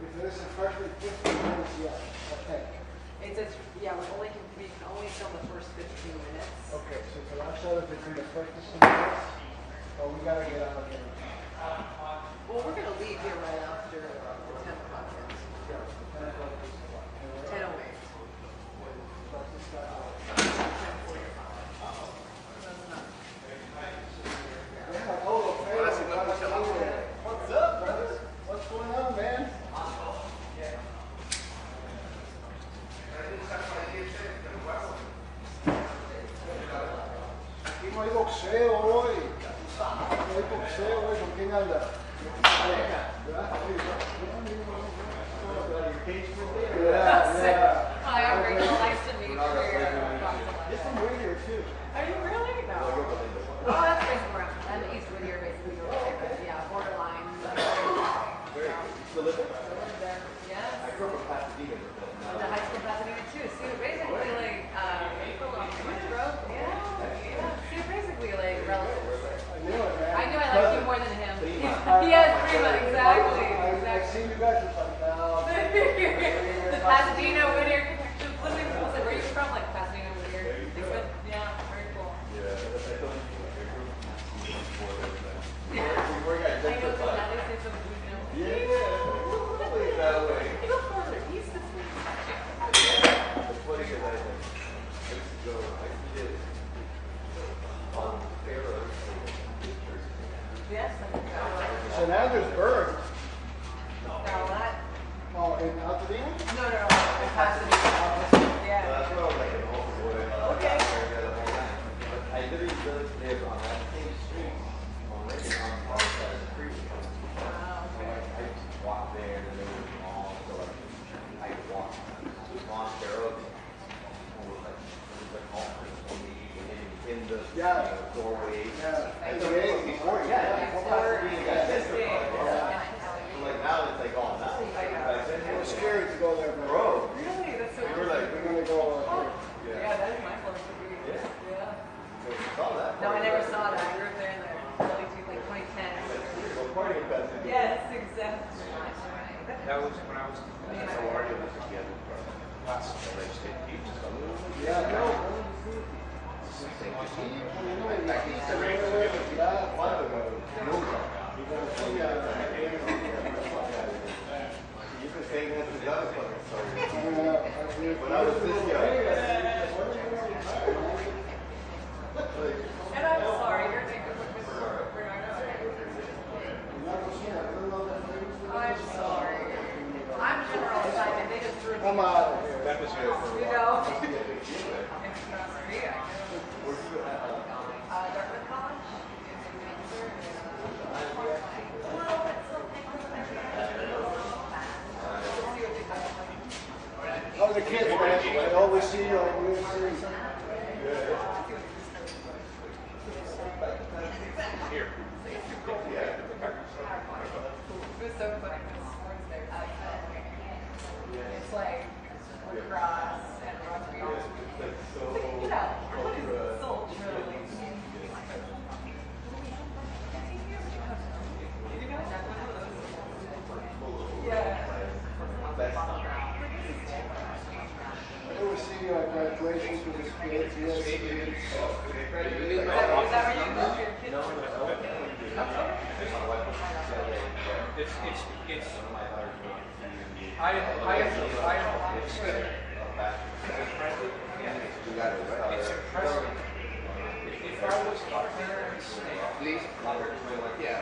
If this is freshman 15 minutes, yes, I think. It says, yeah, we can only film the first 15 minutes. Okay, so can I show if it's in the first 15 minutes? Oh, we gotta get out of here. Well, we're going to leave here right after the 10 o'clock ends. 10:08. What's up, brothers? What's going on, man? Aquí no hay boxeo hoy. No hay boxeo hoy. ¿Con quién anda? Yeah. Hi, I'm Rachel. Nice to meet you. There's some weird here, too. Are you really? No. Oh, that's basically where I'm East Whittier, basically. Yeah, borderline. Still living? Yes. I grew up in Pasadena. Went to high school in Pasadena too. So you're basically like, so you're basically like relatives. I knew it, man. I knew I liked you more than him. Yes, pretty much, exactly. I've seen you guys since like now. The Pasadena, Whittier connection. Literally, people say, where are you from? Like Pasadena, Whittier. Yeah, very cool. Yeah, I told you. I know the United States of Yeah, that way. You go further east this week. It's funny because I used to go, I did on Pharaoh. Yes, St. Andrewsburg. now that. Oh, in Altadena? No, in Pasadena. Yeah. That's what I was like an old boy. Okay. But I literally live on that same street on Lincoln on the other side of the creek. Wow, okay. I just walked there and then there was a mall, so like I walked on Pharaoh. It was like all in the doorway. Yeah. And so before, like now it's like all nice. It was scary to go there, Bro. Really? That's so We were like, We're gonna go. yeah, that is my place to be. Yeah. Yeah. so we saw that. No, I never saw that. I grew up there in the early like 2010. Well, party in Pasadena. Yes, exactly. That was when I was in Florida together. Last LA State Beach. Yeah, no. You can say that to the other fucking story. When When I was this young. And I'm sorry, you're thinking of Mr. Bernardo. I'm sorry. I'm General Simon. They just threw me. I'm out of here. That was good for a You while. know? It's not me, I guess. Dartmouth College. How are the kids, man? I always see you on USMNT. Here. It was so funny because sports there. It's like lacrosse and rugby. You know, what is soul truly? Did you guys have one of those? Yeah. I always see you at graduations with his kids. Yes. Is that where you moved your kids? It's I it's impressive. If I was parents, Please. Yeah,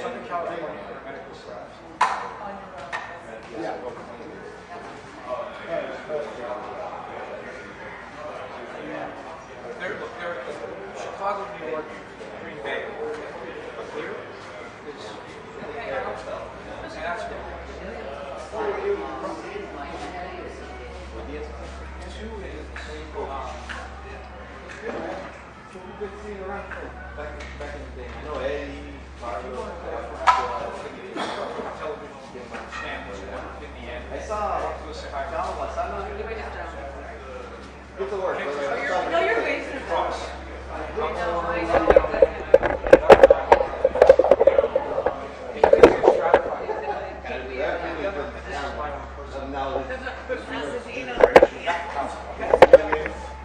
Southern California medical staff. Yeah. They're Chicago, New York, Green Bay. But here is and that's good. Two is Back in the day, I know Eddie, Mario, television channels in the end. I saw Go say hi. John Lasala. work. No, you're wasting it. Cross. I know, I know. Now, Pasadena.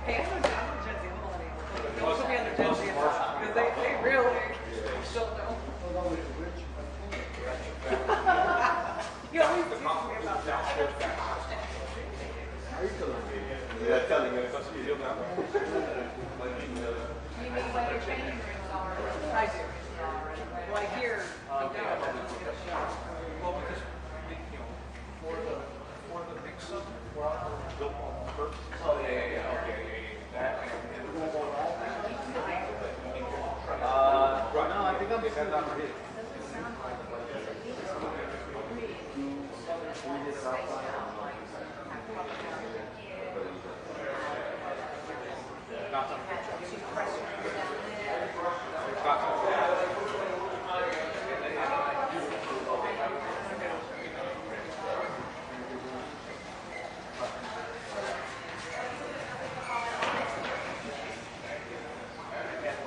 Hey, I know John and Jency Holiday. Those will be on their Jency because they really still don't. You always teach me about that. yeah, telling us. You mean when you're training rooms already? I do. Like here, I'm down. Well, because for the big stuff, we're out for built on Turks. Oh yeah. Okay. That. No, I think I'm just not ready.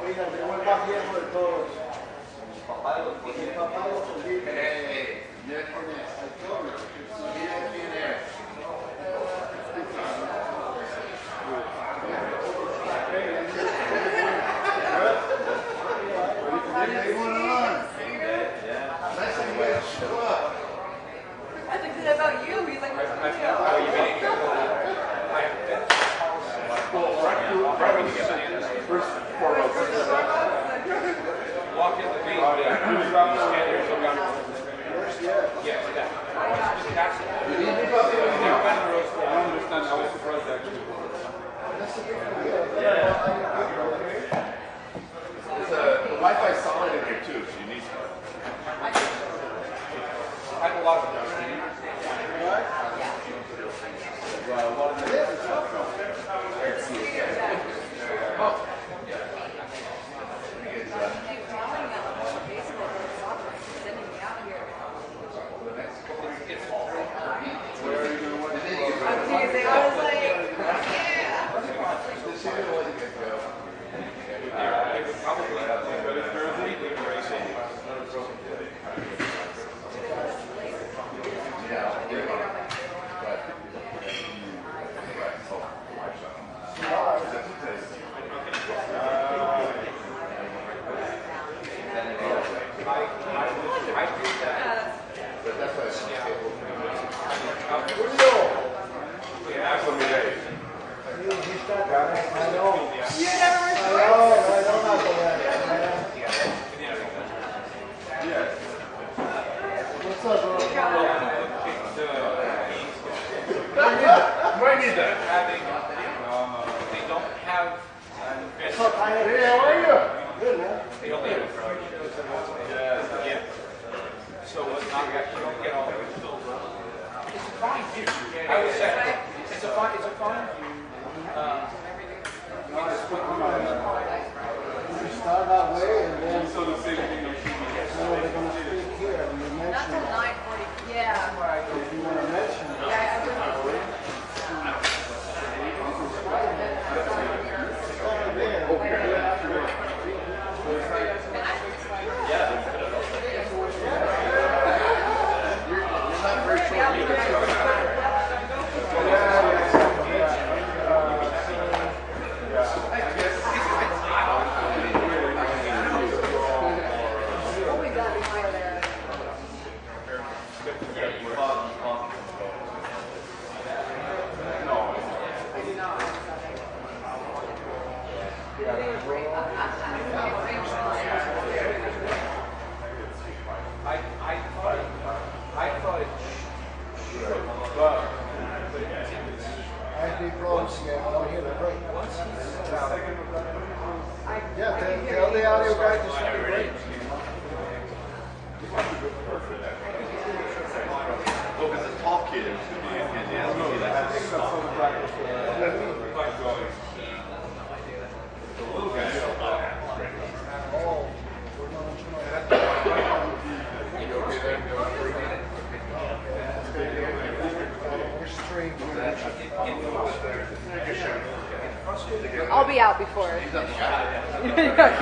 Oiga, me voy más viejo de todos. Papá de los Mi papá lo subí. Hey, mira quién es. Mira quién es. What's going on? Nice to meet you. Show up. I think that about you. He's like, what's the deal? Walk in the gate. Yes, that. That's it. I understand. I was surprised actually. The Wi-Fi solid in here too, so you need some. I have a lot of them. They don't have. Hey, how are you? Good, man. They only have. Yeah. So it's not you don't get all the way filled up. It's a fine view. I would say it's a fine view. You start that way and then So the same thing. they're going to speak here. And you Not mention till 9:40. Yeah. if you want to mention it. Yeah, I would. Yeah, tell the audio guy to start the break. Well, because the tall kid is going to be enthusiastic. The little guy. Oh, we're straight. I'll be out before. Okay,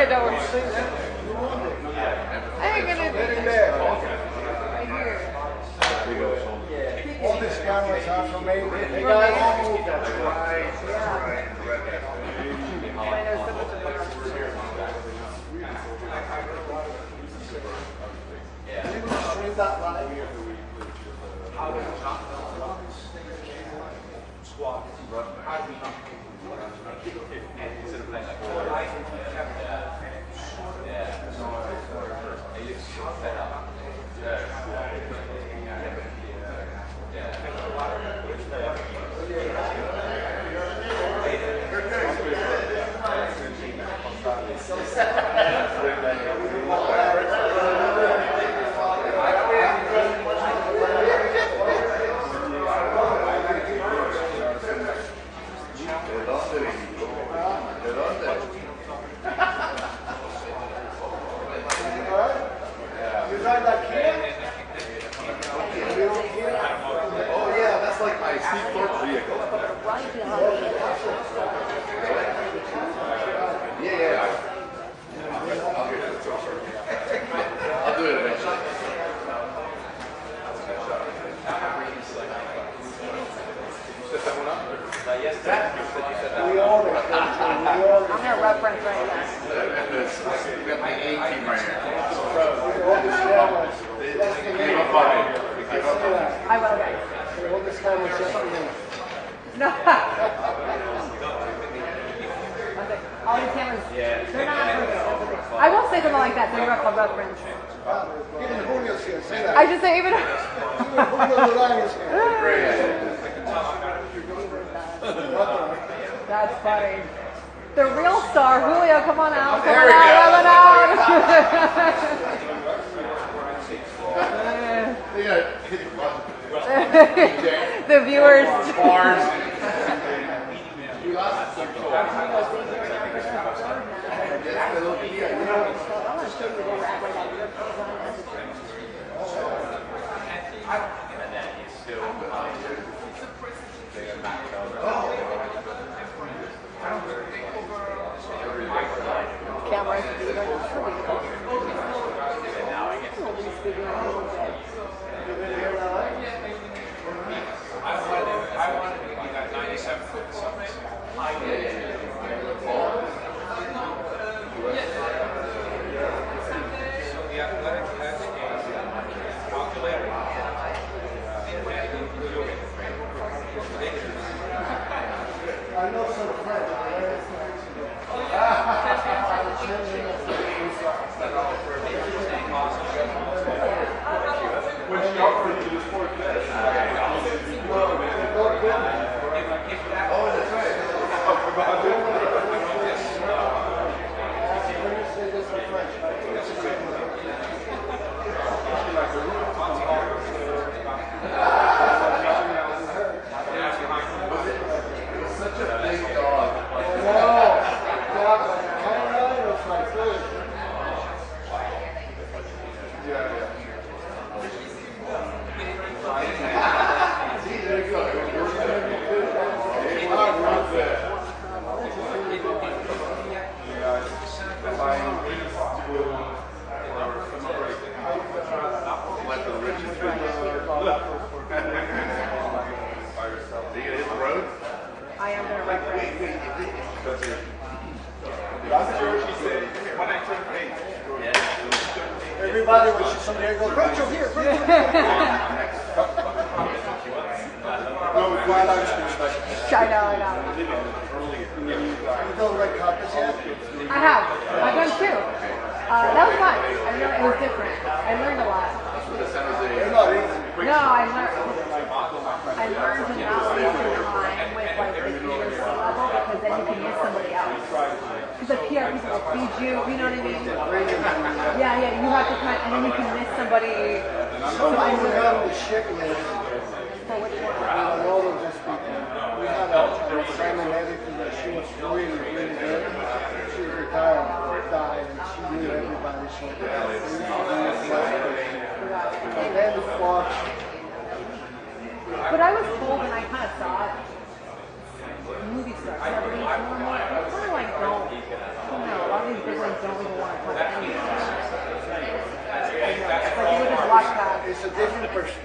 don't worry. I ain't gonna do this. Right here. All these cameras are from me. Hey guys. I know so much about Stream that live. Squat. Instead of playing like I'm gonna reference right now. We got my A team right here. All these cameras. I will, guys. All these cameras just for me. No. All these cameras, they're not perfect. I won't say them like that, they're rough on reference. Even Julio's here. Say that. I just say even. Even Julio Duran is here. That's funny. The real star, Julio, come on out. Come There on we out, go. come on out. Yeah, hit the button. The viewers. Bars. You lost it. Cameras. I wanted to be that 97 foot something. So the athletic has a calculator. I know some French. I am going to reference. Everybody when she's somebody goes, Rachel here, Rachel. I know. You know the red carpets yet? I have. I've done two. That was fun. I know it was different. I learned a lot. They're not easy. No, I learned to not waste your time with like the peer level because then you can miss somebody else. Because the PR people will feed you, you know what I mean? Yeah, you have to kind and then you can miss somebody. Somebody went out of the shit list. For which one? And all of this people. We had a Simon Edison that she was really good. She retired, died, and she knew everybody. So and then the Fox. But I was told, and I kind of saw it, movie stars, celebrities, more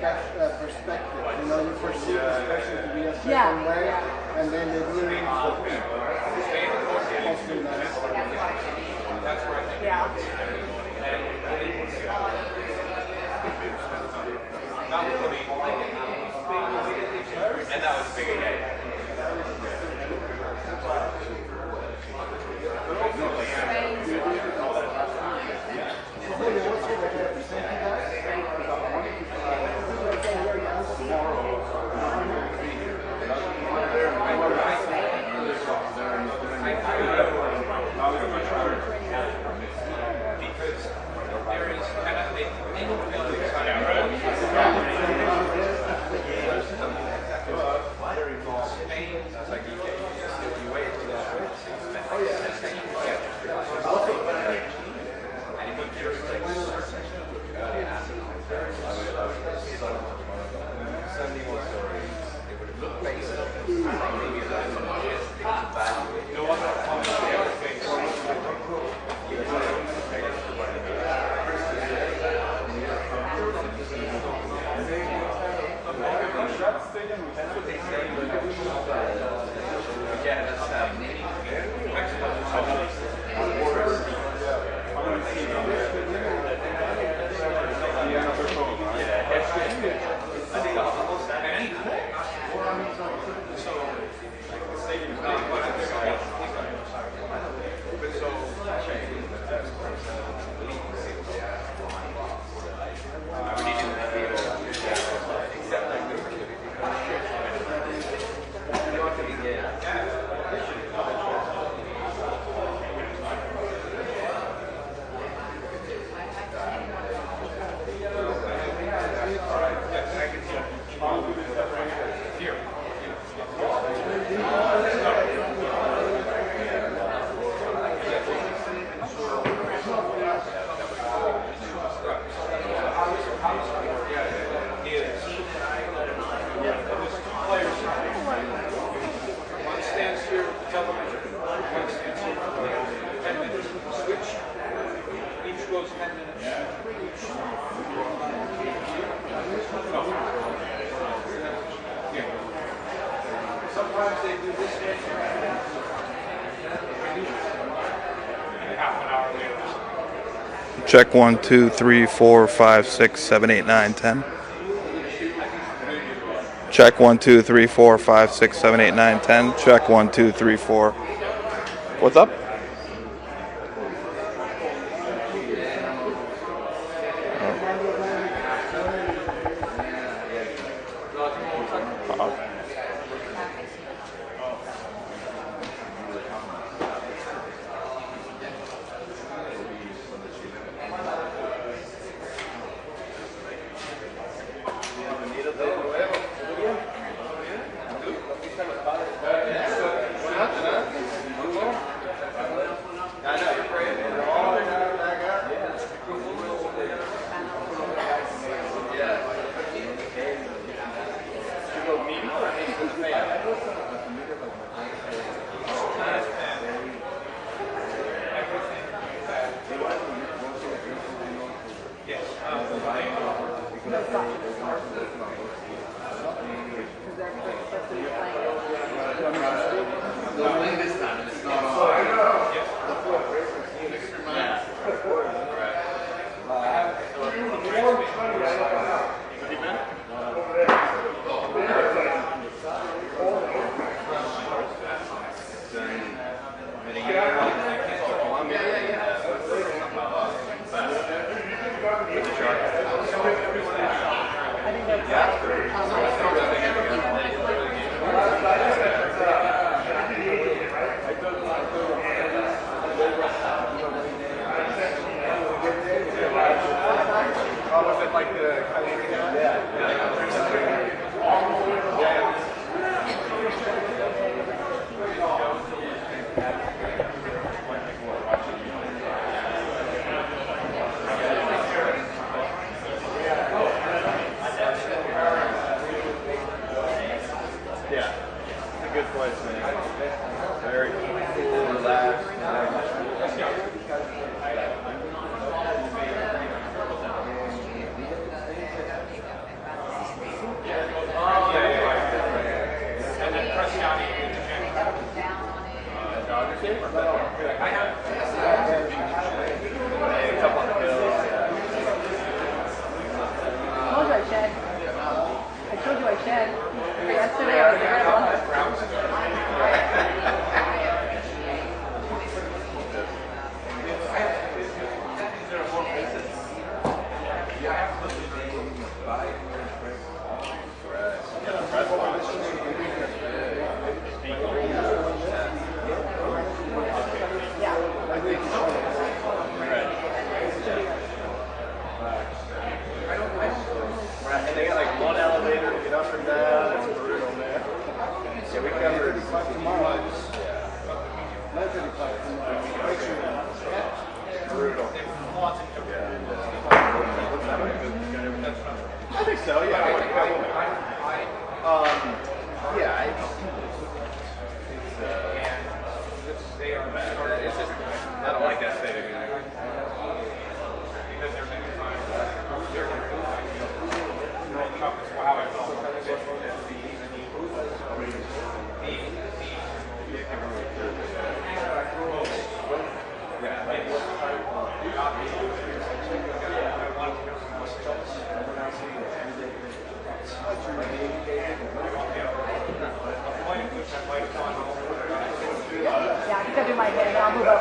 perspective. You know, you perceive this person to be a certain Yeah. way, and then they do it. Yeah. And that was big again. Because there is kind of Spain, it's like you wait to that. Sometimes they do this way. Half an hour later. Check 1, 2, 3, 4, 5, 6, 7, 8, 9, 10. Check 1, 2, 3, 4, 5, 6, 7, 8, 9, 10. Check 1, 2, 3, 4. What's up? told you I shed. I told you I shed. Yesterday I was very lucky. And they got like one elevator to get up and down. It's brutal, man. Yeah, we covered 35 tomorrow. 9:35 tomorrow. Make sure brutal. I think so, yeah. Yeah, it's just, I don't like that state of music. Yeah, I think I'll do my hair now. I'll move up.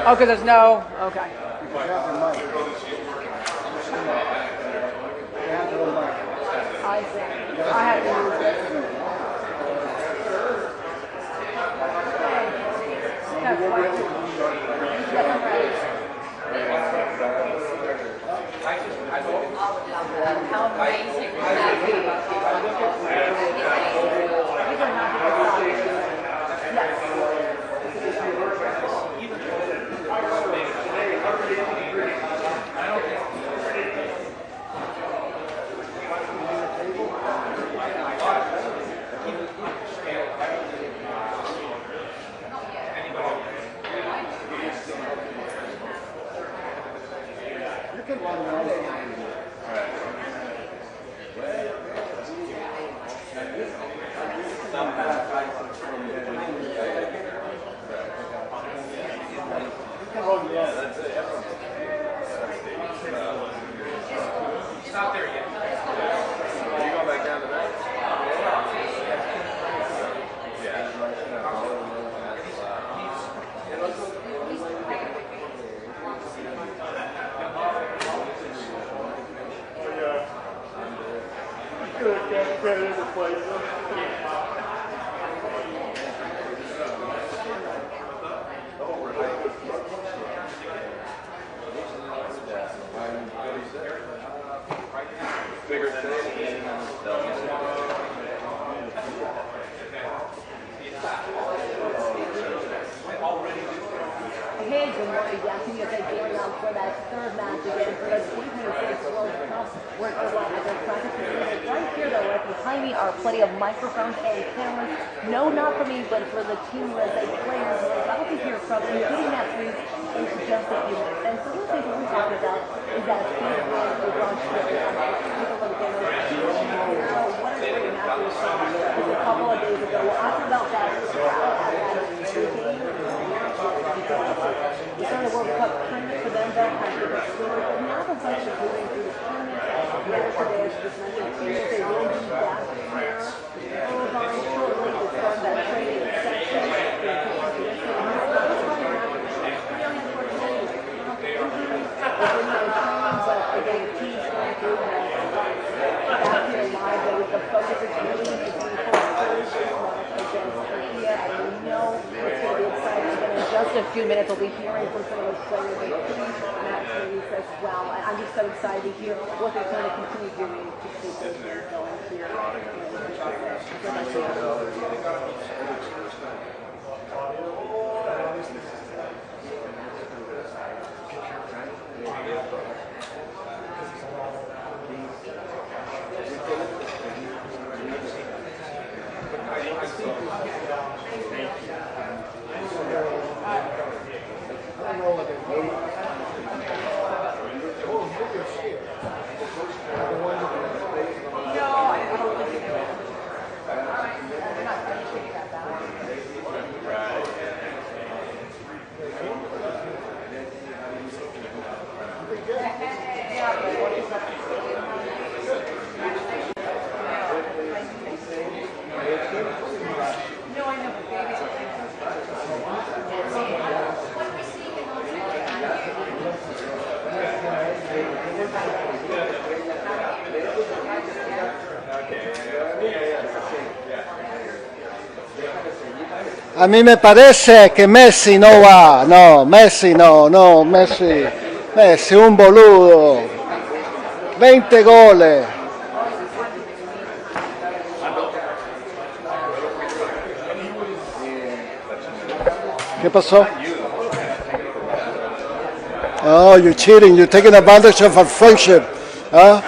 Oh, because there's no. Okay. I see. I have to use it. That's fine. Yes, I'm ready. How amazing would that be? These are not good size. Yes. You can run around. It's not there yet. Are you going back down to that? Bigger than Hey, good morning. Yeah, can you take going out for that third match again for the 2026 World Cup? We're at the practice facility. Right here, though, right behind me are plenty of microphones and cameras. No, not for me, but for the Team USA players. We're about to hear from them getting that food in just a few minutes. And so one thing that we're talking about is that speed win with Ron Schmidt. Take a look at now. What a great match we saw just a couple of days ago. We'll ask about that crowd at that game. We started a World Cup tournament for them that has been restored, but now the bunch of moving through the tournament. Yesterday, as just mentioned, they will be back here. Paraguay shortly to start that training section. But again, teams going through back here live, with the focus is really to be for Thursday against Korea. I know it's going to be exciting. Again, in just a few minutes, we'll be hearing from some of those players, including Matt Hayes as well. I'm just so excited to hear what they're going to continue doing to keep this going here. A mí me parece que Messi no va. No, Messi no, Messi. Messi, un boludo. 20 goles. ¿Qué pasó? Oh, you're cheating. You're taking advantage of our friendship. Huh?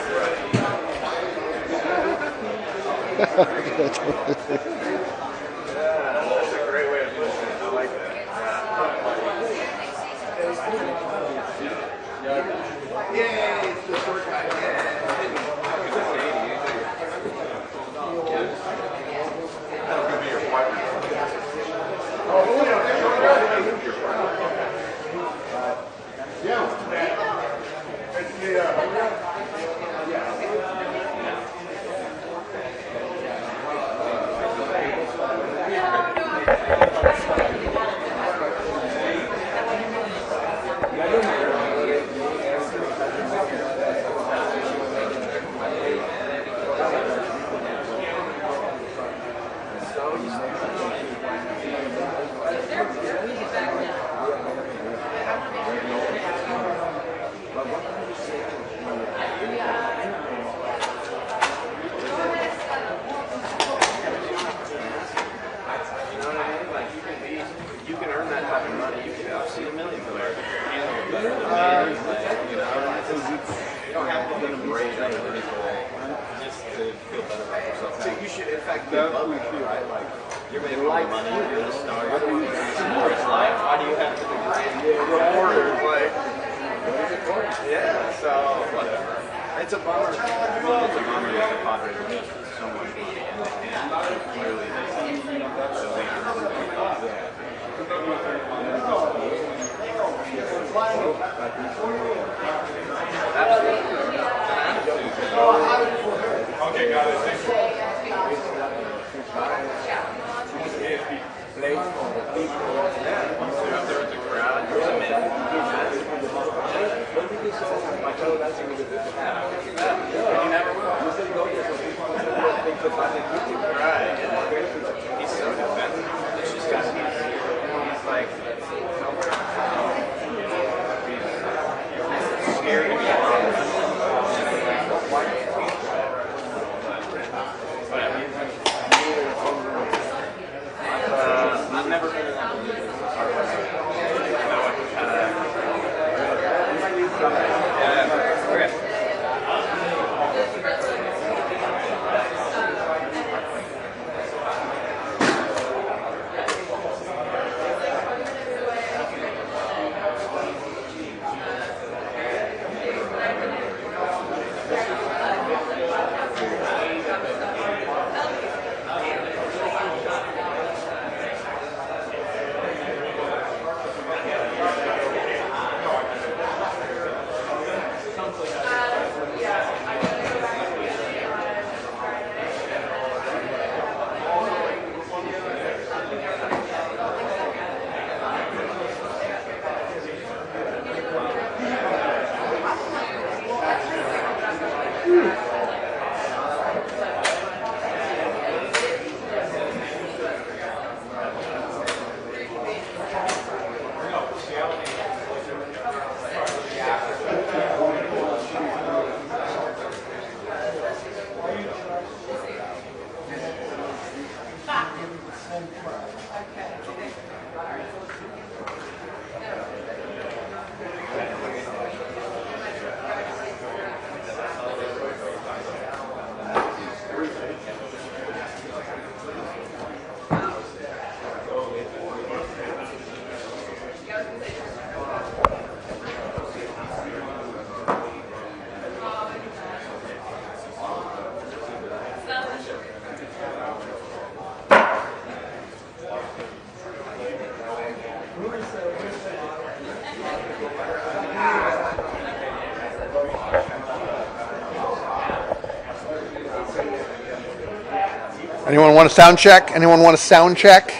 Anyone want a sound check? Anyone want a sound check?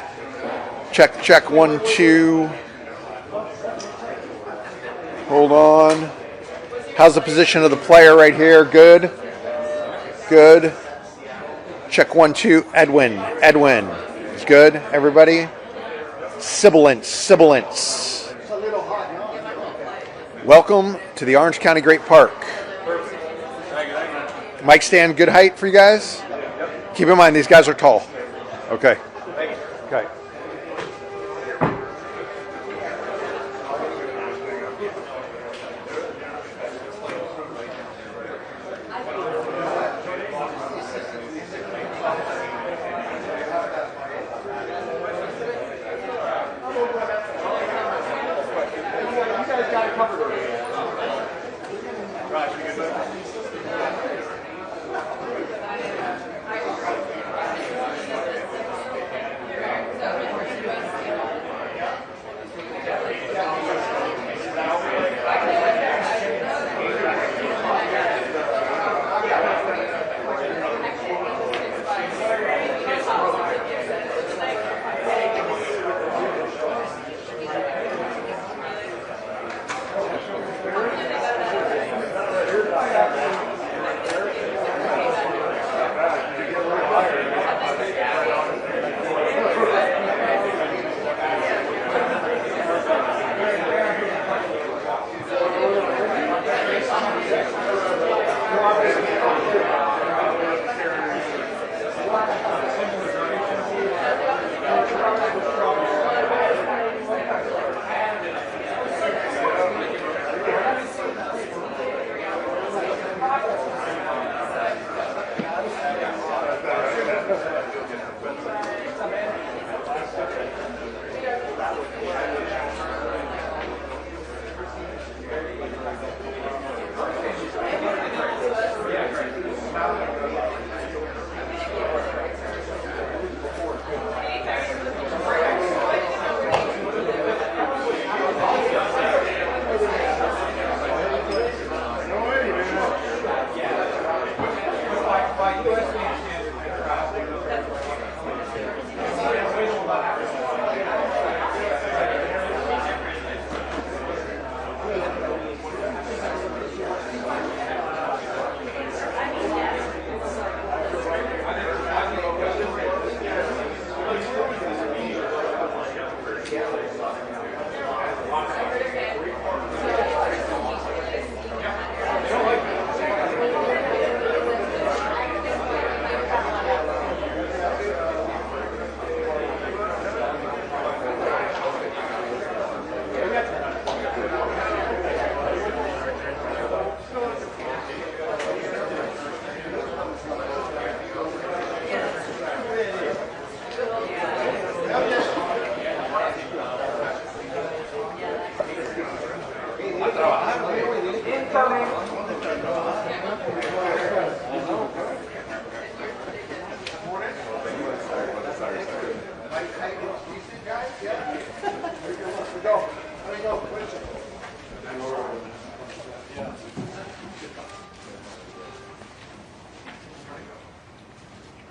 Check, check, 1, 2. Hold on. How's the position of the player right here? Good. Good. Check, 1, 2. Edwin. Edwin. It's good, everybody? Sibilance. It's a little hot, no? Welcome to the Orange County Great Park. Mic stand, good height for you guys? Keep in mind, these guys are tall. Okay. Okay.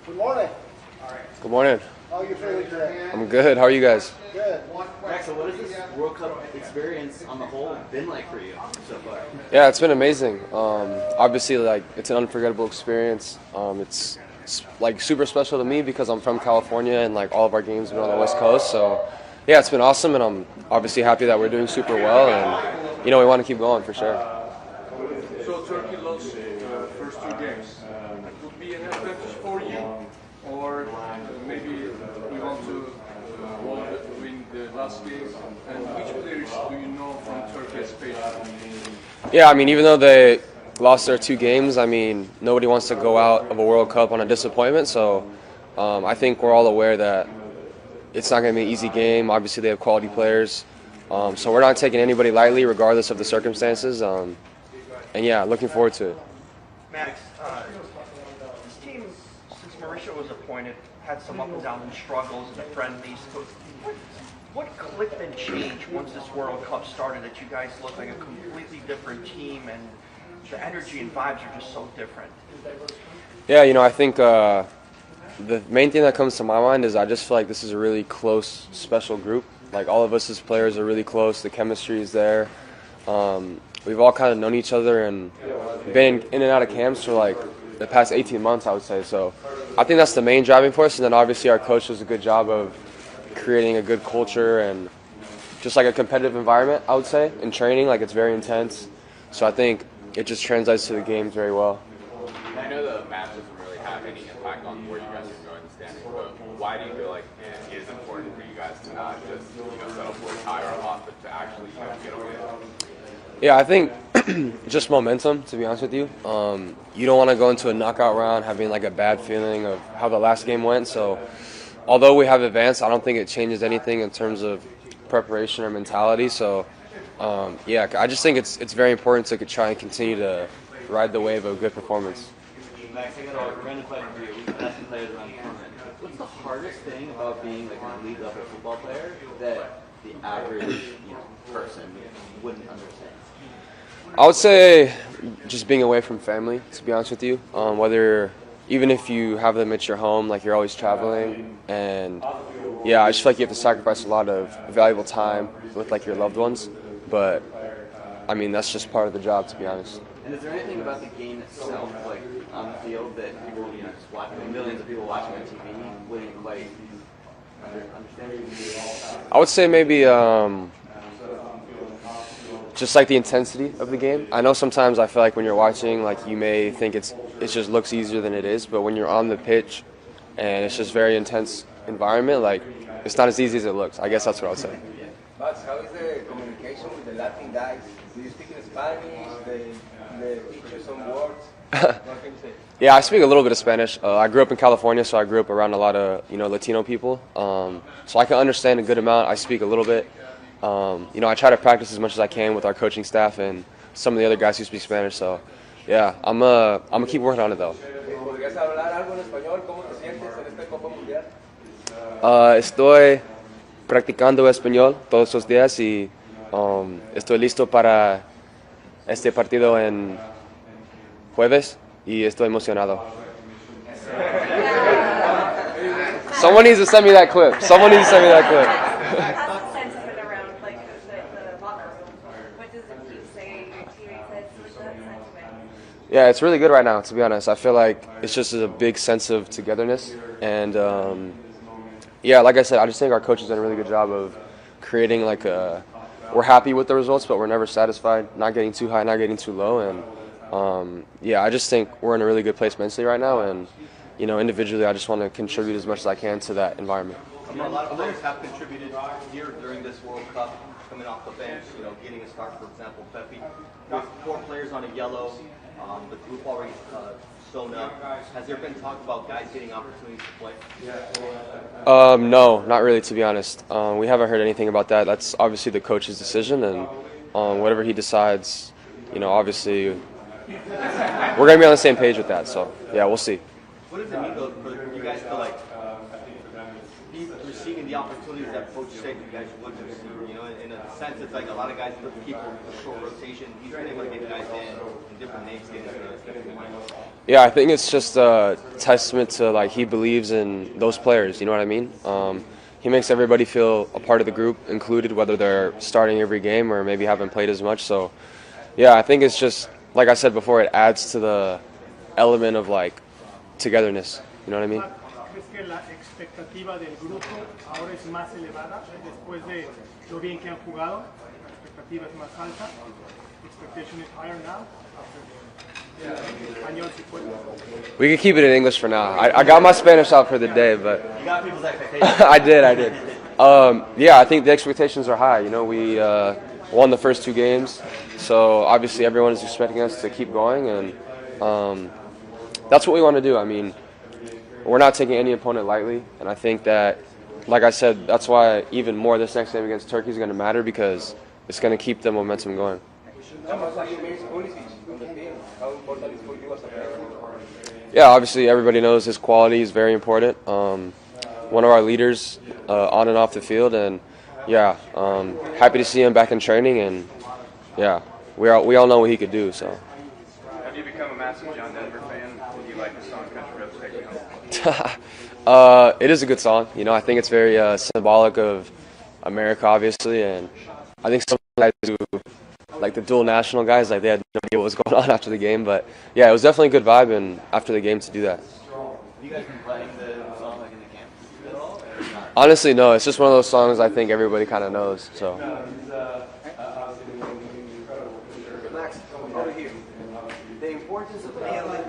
Good morning. Good morning. How are you feeling today? I'm good. How are you guys? Good. Max, so what has this World Cup experience on the whole been like for you so far? Yeah, it's been amazing. Obviously, like it's an unforgettable experience. It's like super special to me because I'm from California and like all of our games have been on the West Coast. So yeah, it's been awesome, and I'm obviously happy that we're doing super well, and we want to keep going for sure. So Turkey lost first two games. Would be an advantage for you, or maybe we want to win the last game. And which players do you know from Turkey especially? Yeah, I mean, even though they lost their two games, I mean, nobody wants to go out of a World Cup on a disappointment. So I think we're all aware that it's not going to be an easy game. Obviously, they have quality players. So we're not taking anybody lightly, regardless of the circumstances. And yeah, looking forward to it. Max, this team, since Mauricio was appointed, had some up and down struggles in the friendlies. What clicked and changed once this World Cup started that you guys look like a completely different team and the energy and vibes are just so different? Yeah, I think the main thing that comes to my mind is I just feel like this is a really close, special group. Like all of us as players are really close. The chemistry is there. We've all kind of known each other and been in and out of camps for like the past 18 months, I would say. So I think that's the main driving force. And then obviously our coach does a good job of creating a good culture and just like a competitive environment, I would say, in training. Like, it's very intense. So I think it just translates to the games very well. I know the match doesn't really have any impact on where you guys are going in the standings, but why do you feel like it is important for you guys to not just settle for a tie or a loss, but to actually get a win? Yeah, I think just momentum, to be honest with you. You don't want to go into a knockout round having like a bad feeling of how the last game went. So although we have advanced, I don't think it changes anything in terms of preparation or mentality. So yeah, I just think it's very important to try and continue to ride the wave of good performance. Max, I got a random question for you. We've asked some players around the tournament. What's the hardest thing about being like an elite level football player that the average person wouldn't understand? I would say just being away from family, to be honest with you. Even if you have them at your home, like you're always traveling, and yeah, I just feel like you have to sacrifice a lot of valuable time with like your loved ones. But I mean, that's just part of the job, to be honest. And is there anything about the game itself, like on the field, that people, just watching, millions of people watching on TV, wouldn't quite understand? I would say maybe just like the intensity of the game. I know sometimes I feel like when you're watching, like you may think it just looks easier than it is, but when you're on the pitch and it's just very intense environment, like it's not as easy as it looks. I guess that's what I would say. But how is the communication with the Latin guys? Do you speak in Spanish? They teach you some words? What can you say? Yeah, I speak a little bit of Spanish. I grew up in California, so I grew up around a lot of Latino people. So I can understand a good amount. I speak a little bit. I try to practice as much as I can with our coaching staff and some of the other guys who speak Spanish. So yeah, I'm gonna keep working on it though. ¿Podrías hablar algo en español? ¿Cómo te sientes en esta Copa Mundial? Estoy practicando español todos los días y estoy listo para este partido en jueves y estoy emocionado. Someone needs to send me that clip. Someone needs to send me that clip. Sentiment around like the locker room. What does it keep saying? Your teammate says with that sentiment. Yeah, it's really good right now, to be honest. I feel like it's just a big sense of togetherness. And, yeah, like I said, I just think our coaches done a really good job of creating we're happy with the results, but we're never satisfied, not getting too high, not getting too low. And, yeah, I just think we're in a really good place mentally right now. And, individually, I just want to contribute as much as I can to that environment. A lot of players have contributed here during this World Cup, coming off the bench, getting a start, for example, Pepe. With 4 players on a yellow, the group already sewn up. Has there been talk about guys getting opportunities to play? No, not really, to be honest. We haven't heard anything about that. That's obviously the coach's decision, and whatever he decides, obviously we're going to be on the same page with that. So, yeah, we'll see. What does it mean, though, for you guys to, be receiving the opportunities that Coach said you guys would receive? In a sense, it's like a lot of guys keep a short rotation. He's been able to get guys in different names. Yeah, I think it's just a testament to, he believes in those players, you know what I mean? He makes everybody feel a part of the group, included, whether they're starting every game or maybe haven't played as much. So, yeah, I think it's just, like I said before, it adds to the element of, togetherness, you know what I mean? ¿Crees que la expectativa del grupo ahora es más elevada después de lo bien que han jugado? La expectativa es más alta. Expectation is higher now. We can keep it in English for now. I got my Spanish out for the day, but you got people's expectations. I did. Yeah, I think the expectations are high. We won the first 2 games, so obviously everyone is expecting us to keep going, and that's what we want to do. I mean, we're not taking any opponent lightly, and I think that, like I said, that's why even more this next game against Turkey is going to matter, because it's going to keep the momentum going. Yeah, obviously everybody knows his quality is very important. One of our leaders on and off the field, and yeah, happy to see him back in training, and yeah, we all know what he could do. So. Have you become a massive John Denver fan? Do you like the song "Country Roads Take Me Home"? It is a good song. I think it's very symbolic of America, obviously, and I think some guys do, the dual national guys, they had no idea what was going on after the game. But yeah, it was definitely a good vibe, and after the game to do that. Have you guys been playing the song in the camp? Honestly, no. It's just one of those songs I think everybody kind of knows. So. Max, over here. The importance of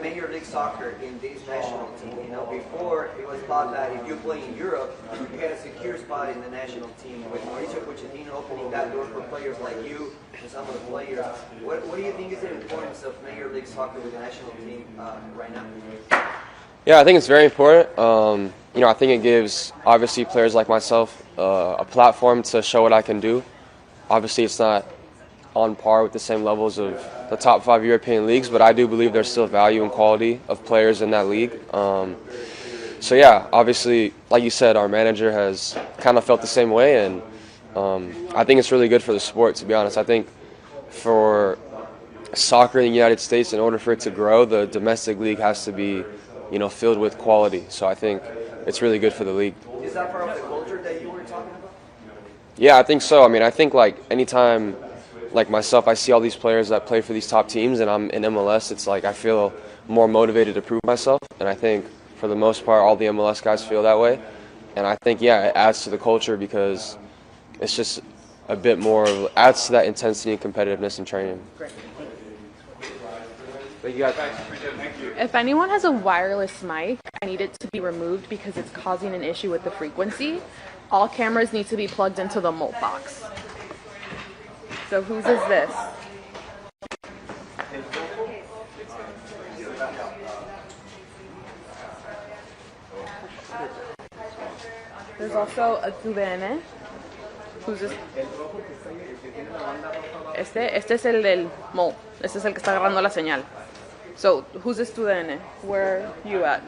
Major League Soccer in this national team. You know, before it was thought that if you play in Europe, you get a secure spot in the national team. With Mauricio Pochettino opening that door for players like you and some of the players, what do you think is the importance of Major League Soccer with the national team right now? Yeah, I think it's very important. You know, I think it gives obviously players like myself a platform to show what I can do. Obviously, it's not on par with the same levels of the top 5 European leagues, but I do believe there's still value and quality of players in that league. So yeah, obviously, like you said, our manager has kind of felt the same way, and I think it's really good for the sport, to be honest. I think for soccer in the United States, in order for it to grow, the domestic league has to be, you know, filled with quality. So I think it's really good for the league. Is that part of the culture that you were talking about? Yeah, I think so. I mean, I think like anytime, like myself, I see all these players that play for these top teams and I'm in MLS, it's like I feel more motivated to prove myself. And I think for the most part, all the MLS guys feel that way. And I think, yeah, it adds to the culture because it's just a bit more, adds to that intensity and competitiveness in training. Thank you guys. If anyone has a wireless mic, I need it to be removed because it's causing an issue with the frequency. All cameras need to be plugged into the molt box. So whose is this? There's also a TUDN. Who's this? Este es el del molt. Este es el que está agarrando la señal. So, who's this TUDN? Where are you at?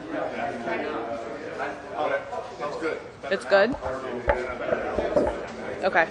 It's good. It's good? Okay.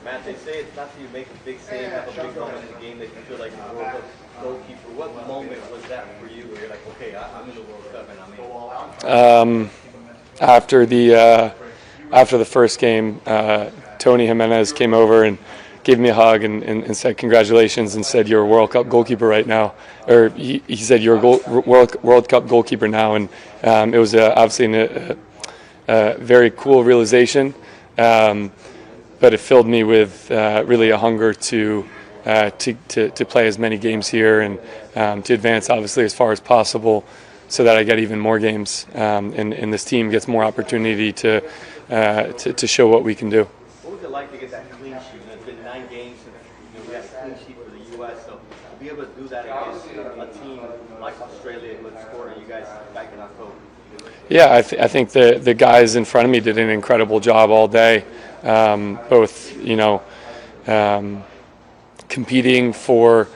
Matt, they say it's not that you make a big save, have a big moment in the game that you feel like the World Cup goalkeeper. What moment was that for you where you're like, okay, I'm in the World Cup and I'm in? After the first game, Tony Jimenez came over and gave me a hug and said congratulations and said you're a World Cup goalkeeper right now, or he said you're a World Cup goalkeeper now, and it was obviously a very cool realization, but it filled me with really a hunger to play as many games here and to advance obviously as far as possible, so that I get even more games and this team gets more opportunity to show what we can do. What was it like to get that clean sheet? It's been 9 games since we got a clean sheet for the U.S., so to be able to do that against a team like Australia who had scored you guys back in October. Yeah, I think the guys in front of me did an incredible job all day, both competing for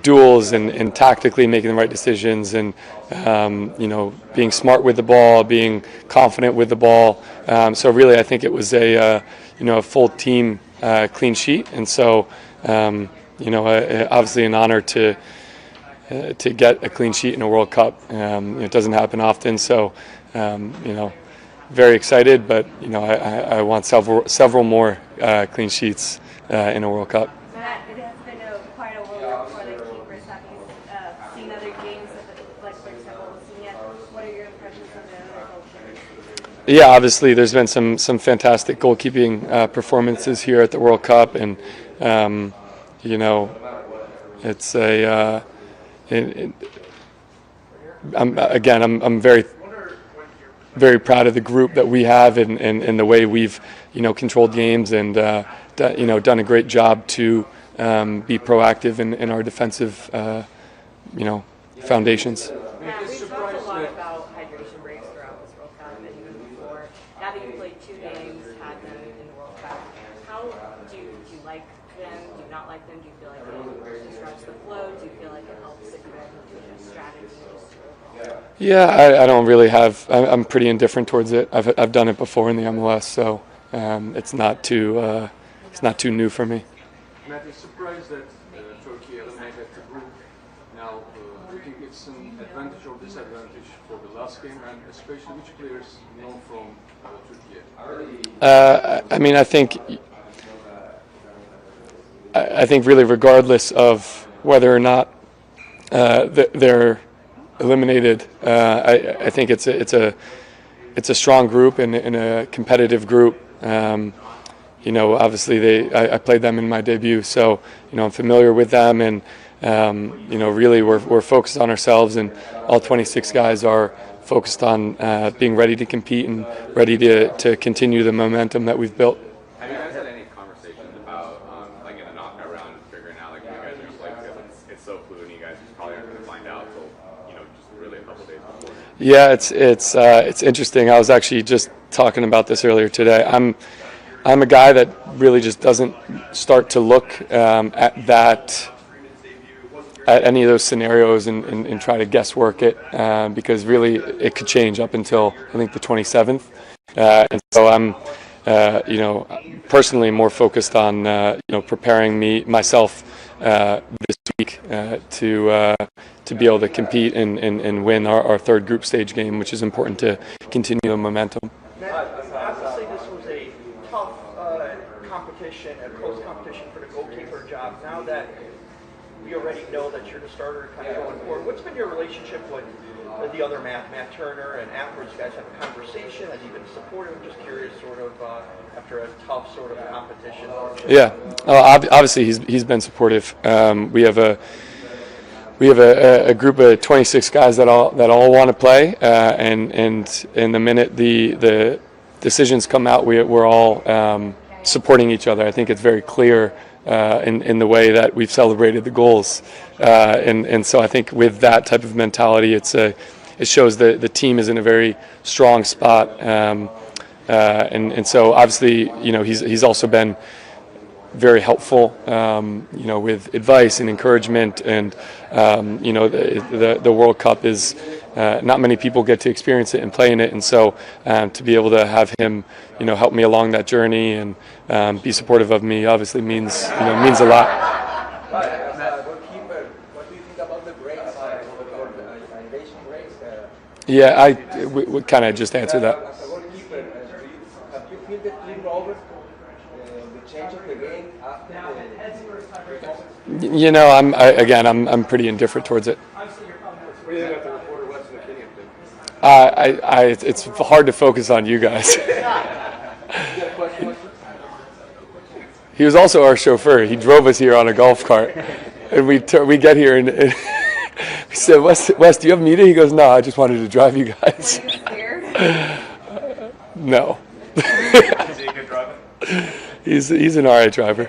duels and tactically making the right decisions and being smart with the ball, being confident with the ball. So really, I think it was a full team clean sheet, and so obviously an honor to get a clean sheet in a World Cup. It doesn't happen often, so very excited. But I want several more clean sheets in a World Cup. Matt, it has been quite a while for the keepers. Have you seen other games, like for example, what are your impressions of the other goalkeepers? Yeah, obviously there's been some fantastic goalkeeping performances here at the World Cup, and it's I'm very very proud of the group that we have and the way we've controlled games and done a great job to be proactive in our defensive foundations. Matt, we've talked a lot about hydration breaks throughout this World Cup and even before. Now that you played 2 games, had them in the World Cup, how do you like them? Do you not like them? Do you feel like it disrupts the flow? Do you feel like it helps the kind of strategy? Yeah, I don't really have. I'm pretty indifferent towards it. I've done it before in the MLS, so it's not too new for me. Matt, I'm surprised that Turkey eliminated the group. Now, do you think it's an advantage or disadvantage for the last game, and especially which players know from Turkey? I mean, I think really regardless of whether or not they're eliminated, I think it's a strong group and a competitive group. Obviously I played them in my debut, so I'm familiar with them, and really we're focused on ourselves, and all 26 guys are focused on being ready to compete and ready to continue the momentum that we've built. Have you guys had any conversations about like in the knockout round, figuring out like what you guys are going to play, because it's so fluid and you guys probably aren't going to find out till just really a couple days before? Yeah, it's interesting. I was actually just talking about this earlier today. I'm a guy that really just doesn't start to look at any of those scenarios and try to guesswork it, because really it could change up until I think the 27th, and so I'm personally more focused on preparing myself this week to be able to compete and win our third group stage game, which is important to continue the momentum. Obviously, this was a tough competition, a close competition for the goalkeeper job. Now that we already know that you're the starter kind of going forward, what's been your relationship with the other Matt Turner, and afterwards you guys have a conversation? Has he been supportive? I'm just curious, sort of, after a tough sort of competition. Yeah, obviously he's been supportive. We have a group of 26 guys that all want to play, and in the minute the decisions come out, we're all supporting each other. I think it's very clear in the way that we've celebrated the goals, and so I think with that type of mentality, it shows that the team is in a very strong spot, and so obviously he's also been very helpful, with advice and encouragement, and the World Cup is not many people get to experience it and play in it, and so to be able to have him help me along that journey and be supportive of me obviously means a lot. What do you think about the breaks, invasion breaks? Yeah, we kind of just answered that. As a goalkeeper, have you feel the team over the change of the game after I'm pretty indifferent towards it. What do you think about the reporter Weston McKinney? It's hard to focus on you guys. He was also our chauffeur. He drove us here on a golf cart, and we get here and we said, Wes, do you have a meeting? He goes, no, I just wanted to drive you guys. No. Is he a good driver? He's an alright driver.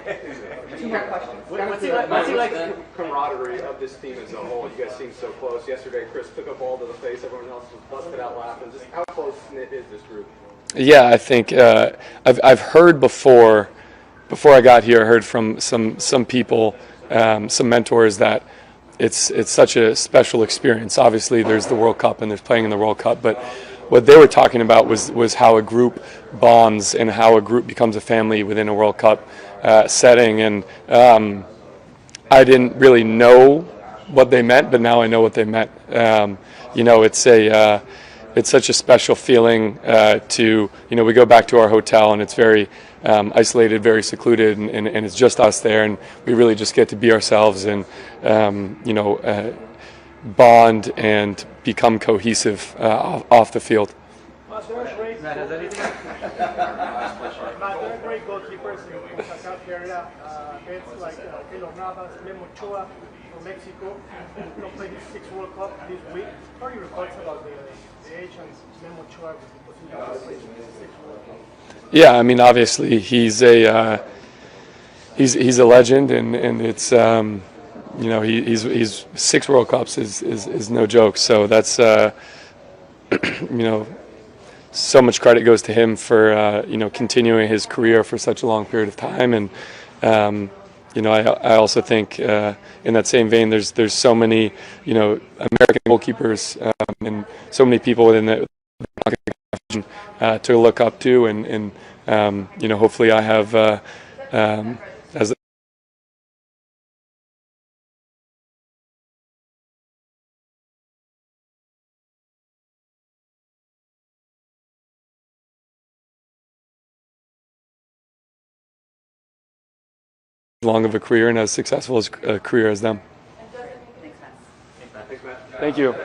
What's it like the camaraderie of this team as a whole? You guys seem so close. Yesterday, Chris took a ball to the face. Everyone else was busted out laughing. Just how close-knit is this group? Yeah, I think I've heard before I got here. I heard from some people, some mentors, that it's such a special experience. Obviously, there's the World Cup and there's playing in the World Cup, but what they were talking about was how a group bonds and how a group becomes a family within a World Cup setting. And I didn't really know what they meant, but now I know what they meant. It's such a special feeling we go back to our hotel and it's very isolated, very secluded, and it's just us there, and we really just get to be ourselves and bond and become cohesive off the field. Matt, has anything Matt, there are great goalkeepers in CONCACAF area. Heads like Keylor Navas, Memo Ochoa from Mexico, who played his 6th World Cup this week. What are your thoughts about the age and Memo Ochoa play his 6th World Cup? Yeah, I mean, obviously he's a legend, and it's you know, he's 6 World Cups is no joke. So that's you know, so much credit goes to him for you know, continuing his career for such a long period of time. And you know, I also think in that same vein, there's so many, you know, American goalkeepers and so many people within the to look up to, and you know, hopefully I have as long of a career and as successful as a career as them. Thanks, Matt. Thank you.